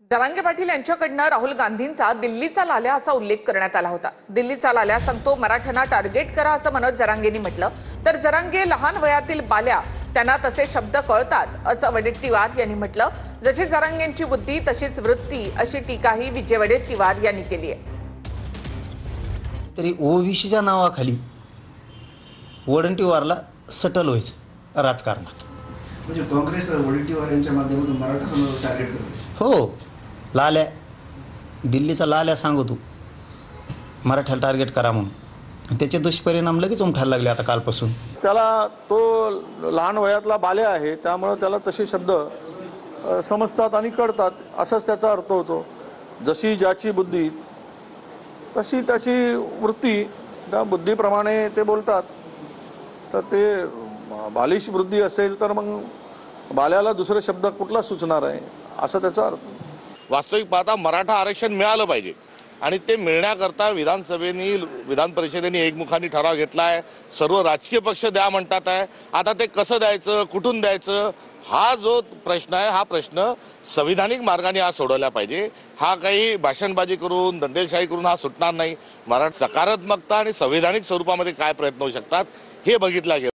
जरांगे पाटील यांच्याकडनं राहुल गांधींचा दिल्लीचा लाल्या असा उल्लेख करण्यात आला होता। दिल्लीचा लाल्या सांगतो मराठ्यांना टार्गेट करा असं मनोज जरांगेंनी म्हटलं, तर जरांगे लहान वयातील बाल्या त्यांना तसे शब्द कळतात असं वडेट्टीवार यांनी म्हटलं। जशी जरांगेंची बुद्धी तशीच वृत्ती अशी टीकाही विजय वडेट्टीवार यांनी केली आहे। तरी ओबीसीच्या नावाखाली वडेट्टीवारला सटल व्हायचं राजकारणात। म्हणजे काँग्रेस वडेट्टीवार यांच्या माध्यमातून मराठा समाज टार्गेट करते। हो, लाल्या दिल्लीचा लाल्या सांगतो मराठ्याला टार्गेट करा म्हणून, त्याचे दुष्परिणाम लगेच उमठायला लागले आता कालपासून। त्याला तो लहान वयातला बाल्या आहे, त्यामुळे त्याला तसे शब्द समजतात आणि कळतात असाच त्याचा अर्थ होतो। जशी ज्याची बुद्धी तशी त्याची वृत्ती, त्या बुद्धीप्रमाणे ते बोलतात। तर ते बालिश बुद्धी असेल तर मग बाल्याला दुसरे शब्द कुठला सुचणार आहे असं त्याचा अर्थ। वास्तविक पाहता मराठा आरक्षण मिळालं पाहिजे आणि ते मिळण्याकरता विधान परिषदेने एकमुखाने ठराव घेतला आहे। सर्व राजकीय पक्ष द्या म्हणतात आहे। आता ते कसं द्यायचं, कुठून द्यायचं, हा जो प्रश्न आहे हा प्रश्न संविधानिक मार्गाने हा सोडवला पाहिजे। हा काही भाषणबाजी करून दंडेलशाही करून हा सुटणार नाही। मराठा सकारात्मकता आणि संविधानिक स्वरूपामध्ये काय प्रयत्न होऊ शकतात हे बघितलं गेलं।